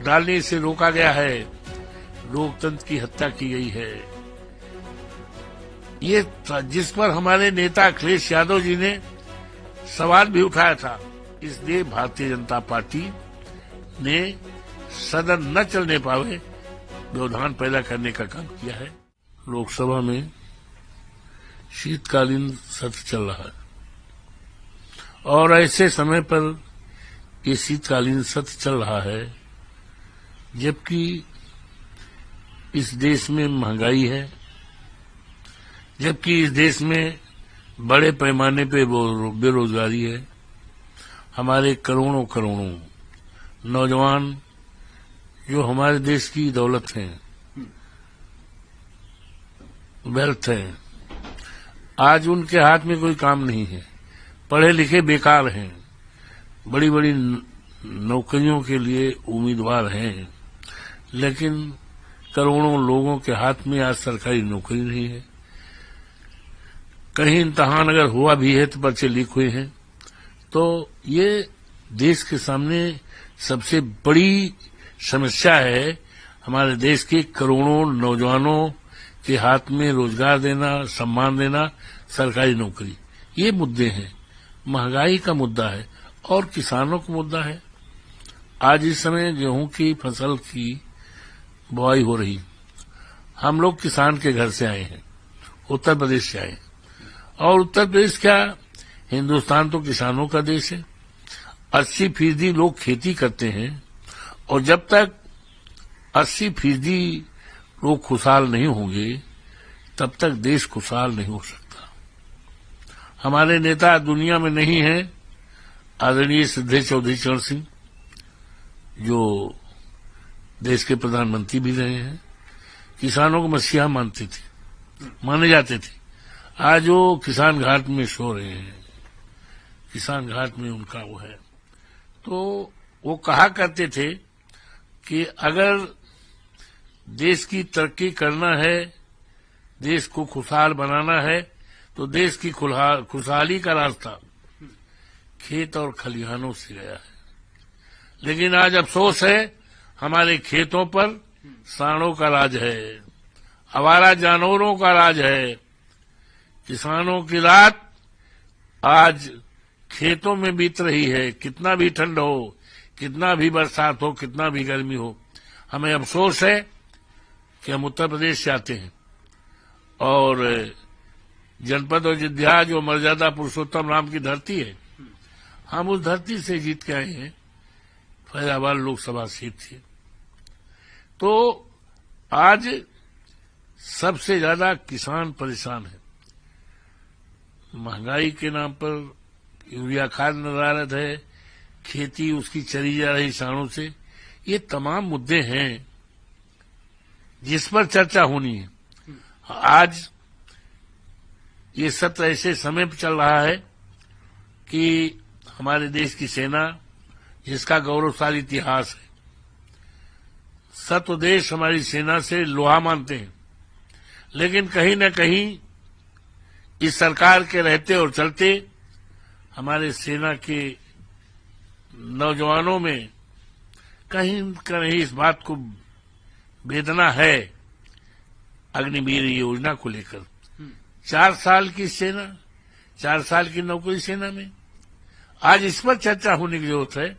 डालने से रोका गया है, लोकतंत्र की हत्या की गई है। ये जिस पर हमारे नेता अखिलेश यादव जी ने सवाल भी उठाया था, इसलिए भारतीय जनता पार्टी ने सदन न चलने पावे व्यवधान पैदा करने का काम किया है। लोकसभा में शीतकालीन सत्र चल रहा है और ऐसे समय पर ये शीतकालीन सत्र चल रहा है जबकि इस देश में महंगाई है, जबकि इस देश में बड़े पैमाने पे बेरोजगारी है। हमारे करोड़ों करोड़ों नौजवान जो हमारे देश की दौलत हैं, वेल्थ है, आज उनके हाथ में कोई काम नहीं है, पढ़े लिखे बेकार हैं, बड़ी बड़ी नौकरियों के लिए उम्मीदवार हैं, लेकिन करोड़ों लोगों के हाथ में आज सरकारी नौकरी नहीं है। कहीं इम्तहान अगर हुआ भी है तो पर्चे लीक हुए हैं। तो ये देश के सामने सबसे बड़ी समस्या है। हमारे देश के करोड़ों नौजवानों के हाथ में रोजगार देना, सम्मान देना, सरकारी नौकरी, ये मुद्दे हैं। महंगाई का मुद्दा है और किसानों का मुद्दा है। आज इस समय गेहूं की फसल की बुआई हो रही। हम लोग किसान के घर से आए हैं, उत्तर प्रदेश से आए, और उत्तर प्रदेश क्या, हिंदुस्तान तो किसानों का देश है। 80% लोग खेती करते हैं और जब तक 80% लोग खुशहाल नहीं होंगे तब तक देश खुशहाल नहीं हो सकता। हमारे नेता दुनिया में नहीं है, आदरणीय सिद्धेश चौधरी चरण सिंह जो देश के प्रधानमंत्री भी रहे हैं, किसानों को मसीहा माने जाते थे। आज वो किसान घाट में सो रहे हैं, किसान घाट में उनका वो है। तो वो कहा करते थे कि अगर देश की तरक्की करना है, देश को खुशहाल बनाना है, तो देश की खुशहाली का रास्ता खेत और खलिहानों से गया है। लेकिन आज अफसोस है, हमारे खेतों पर सांडों का राज है, आवारा जानवरों का राज है। किसानों की रात आज खेतों में बीत रही है। कितना भी ठंड हो, कितना भी बरसात हो, कितना भी गर्मी हो, हमें अफसोस है कि हम उत्तर प्रदेश से आते हैं और जनपद अयोध्या जो मर्यादा पुरुषोत्तम राम की धरती है, हम उस धरती से जीत के आए हैं। फैजाबाद लोकसभा सीट थी। तो आज सबसे ज्यादा किसान परेशान है। महंगाई के नाम पर यूरिया खाद नदारत है, खेती उसकी चली जा रही साणों से। ये तमाम मुद्दे हैं जिस पर चर्चा होनी है। आज ये सत्र ऐसे समय पर चल रहा है कि हमारे देश की सेना, जिसका गौरवशाली इतिहास है, सत्वदेश हमारी सेना से लोहा मानते हैं, लेकिन कहीं न कहीं इस सरकार के रहते और चलते हमारे सेना के नौजवानों में कहीं न कहीं इस बात को वेदना है अग्निवीर योजना को लेकर। 4 साल की सेना, 4 साल की नौकरी सेना में, आज इस पर चर्चा होने की जरूरत है।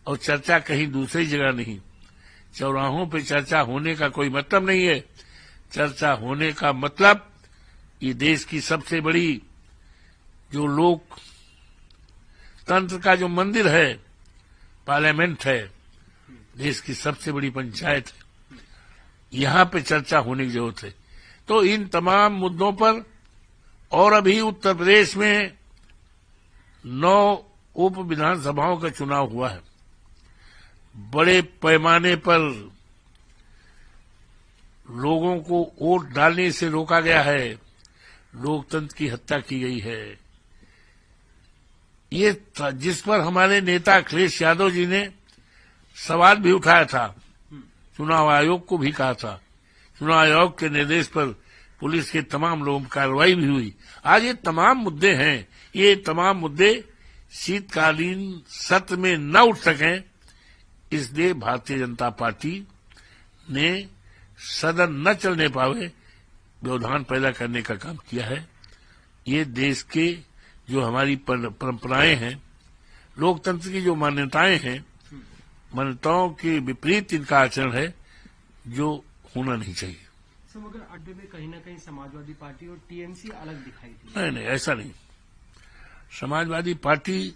और चर्चा कहीं दूसरी जगह नहीं, चौराहों पे चर्चा होने का कोई मतलब नहीं है। चर्चा होने का मतलब ये देश की सबसे बड़ी जो लोक तंत्र का जो मंदिर है, पार्लियामेंट है, देश की सबसे बड़ी पंचायत है, यहां पे चर्चा होने की जरूरत है। तो इन तमाम मुद्दों पर, और अभी उत्तर प्रदेश में 9 उप विधानसभाओं का चुनाव हुआ है। बड़े पैमाने पर लोगों को वोट डालने से रोका गया है, लोकतंत्र की हत्या की गई है। ये जिस पर हमारे नेता अखिलेश यादव जी ने सवाल भी उठाया था, चुनाव आयोग को भी कहा था, चुनाव आयोग के निर्देश पर पुलिस के तमाम लोगों पर कार्रवाई भी हुई। आज ये तमाम मुद्दे हैं, ये तमाम मुद्दे शीतकालीन सत्र में न उठ सकें, इसलिए भारतीय जनता पार्टी ने सदन न चलने पावे व्यवधान पैदा करने का काम किया है। ये देश के जो हमारी परंपराएं हैं, लोकतंत्र की जो मान्यताएं हैं, मान्यताओं के विपरीत इनका आचरण है जो होना नहीं चाहिए। सर, मगर अड्डे में कहीं ना कहीं समाजवादी पार्टी और टीएमसी अलग दिखाई दी। नहीं, ऐसा नहीं। समाजवादी पार्टी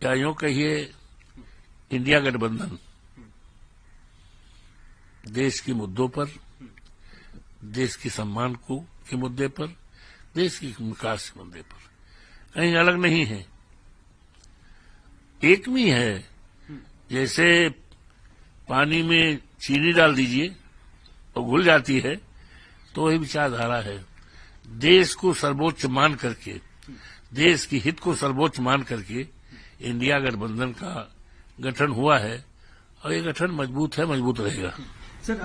या यूं कहिए इंडिया गठबंधन देश के मुद्दों पर, देश के सम्मान को के मुद्दे पर, देश के विकास के मुद्दे पर कहीं अलग नहीं है, एक में है। जैसे पानी में चीनी डाल दीजिए और घुल जाती है, तो वही विचारधारा है। देश को सर्वोच्च मान करके, देश की हित को सर्वोच्च मान करके इंडिया गठबंधन का गठन हुआ है और ये गठन मजबूत है, मजबूत रहेगा। सर,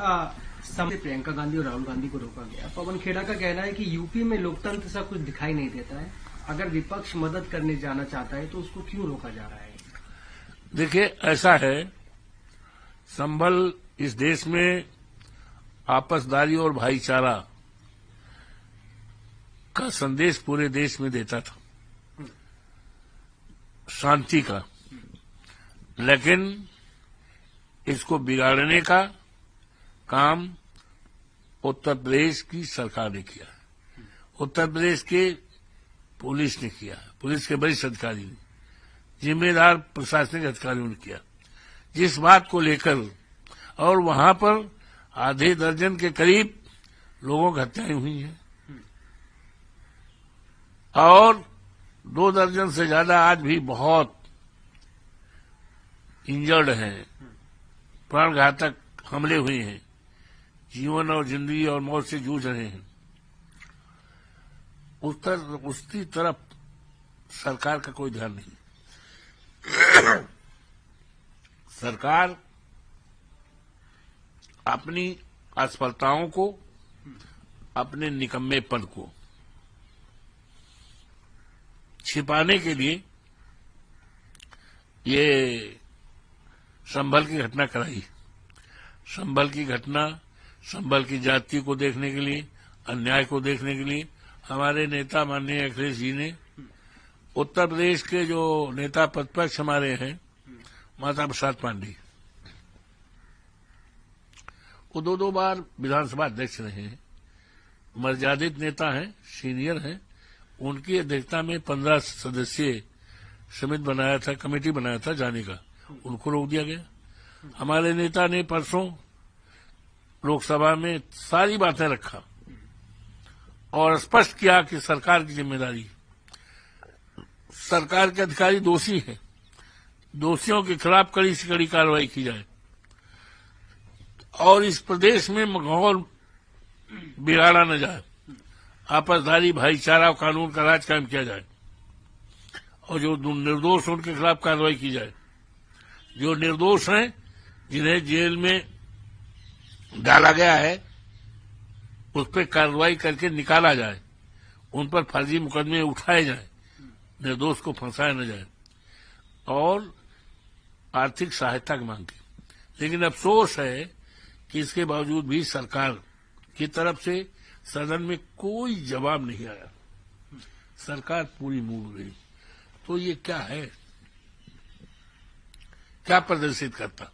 सामने प्रियंका गांधी और राहुल गांधी को रोका गया। पवन खेड़ा का कहना है कि यूपी में लोकतंत्र सा कुछ दिखाई नहीं देता है, अगर विपक्ष मदद करने जाना चाहता है तो उसको क्यों रोका जा रहा है? देखिए, ऐसा है, संभल इस देश में आपसदारी और भाईचारा का संदेश पूरे देश में देता था, शांति का, लेकिन इसको बिगाड़ने का काम उत्तर प्रदेश की सरकार ने किया, उत्तर प्रदेश के पुलिस ने किया, पुलिस के वरिष्ठ अधिकारी ने, जिम्मेदार प्रशासनिक अधिकारियों ने किया, जिस बात को लेकर, और वहां पर आधे दर्जन के करीब लोगों की हत्याएं हुई हैं और 2 दर्जन से ज्यादा आज भी बहुत इंजर्ड हैं, प्राणघातक हमले हुए हैं, जीवन और जिंदगी और मौत से जूझ रहे हैं। उसकी तरफ सरकार का कोई ध्यान नहीं। सरकार अपनी असफलताओं को, अपने निकम्मेपन को छिपाने के लिए ये संभल की घटना कराई। संभल की घटना, संभल की जाति को देखने के लिए, अन्याय को देखने के लिए हमारे नेता माननीय अखिलेश जी ने, उत्तर प्रदेश के जो नेता प्रतिपक्ष हमारे हैं, माता प्रसाद पांडे, वो 2 बार विधानसभा अध्यक्ष रहे हैं, मर्यादित नेता हैं, सीनियर हैं। उनकी अध्यक्षता में 15 सदस्यीय समिति बनाया था, कमेटी बनाया था जाने का, उनको रोक दिया गया। हमारे नेता ने परसों लोकसभा में सारी बातें रखा और स्पष्ट किया कि सरकार की जिम्मेदारी, सरकार के अधिकारी दोषी हैं, दोषियों के खिलाफ कड़ी से कड़ी कार्रवाई की जाए और इस प्रदेश में माहौल बिगाड़ा न जाए, आपसदारी, भाईचारा, कानून का राज कायम किया जाए और जो निर्दोष उनके खिलाफ कार्रवाई की जाए। जो निर्दोष हैं, जिन्हें जेल में डाला गया है, उस पर कार्रवाई करके निकाला जाए, उन पर फर्जी मुकदमे उठाए जाए, निर्दोष को फंसाया न जाए और आर्थिक सहायता की मांग की। लेकिन अफसोस है कि इसके बावजूद भी सरकार की तरफ से सदन में कोई जवाब नहीं आया, सरकार पूरी मूड गई। तो ये क्या है, क्या प्रदर्शित करता,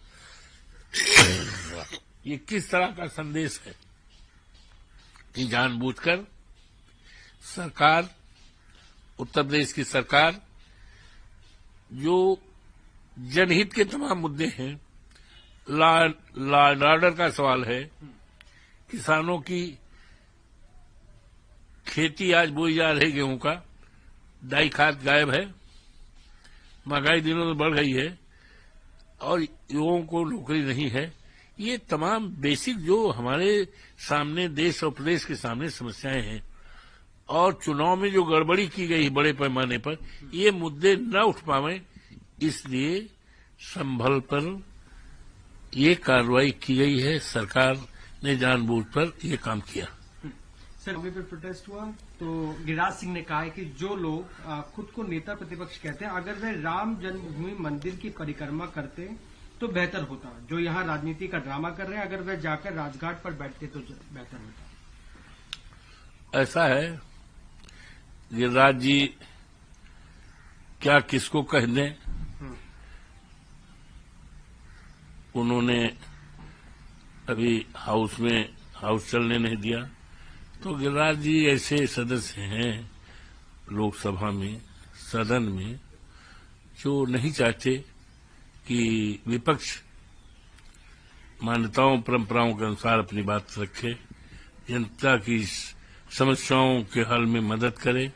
ये किस तरह का संदेश है कि जानबूझकर सरकार, उत्तर प्रदेश की सरकार, जो जनहित के तमाम मुद्दे हैं, लॉ एंड ऑर्डर का सवाल है, किसानों की खेती आज बोई जा रही गेहूं का, डाई खाद गायब है, महंगाई दिनों में बढ़ गई है और युवाओं को नौकरी नहीं है। ये तमाम बेसिक जो हमारे सामने देश और प्रदेश के सामने समस्याएं हैं और चुनाव में जो गड़बड़ी की गई बड़े पैमाने पर, ये मुद्दे न उठ पावे, इसलिए संभल पर ये कार्रवाई की गई है। सरकार ने जानबूझकर ये काम किया। सर अभी पे प्रोटेस्ट हुआ तो गिरिराज सिंह ने कहा है कि जो लोग खुद को नेता प्रतिपक्ष कहते हैं, अगर वे राम जन्मभूमि मंदिर की परिक्रमा करते तो बेहतर होता। जो यहाँ राजनीति का ड्रामा कर रहे हैं, अगर वे जाकर राजघाट पर बैठते तो बेहतर होता। ऐसा है, गिरिराज जी क्या किसको कह दें, उन्होंने अभी हाउस चलने नहीं दिया। तो गिरिराज जी ऐसे सदस्य हैं लोकसभा में, सदन में, जो नहीं चाहते कि विपक्ष मान्यताओं परंपराओं के अनुसार अपनी बात रखे, जनता की समस्याओं के हल में मदद करे।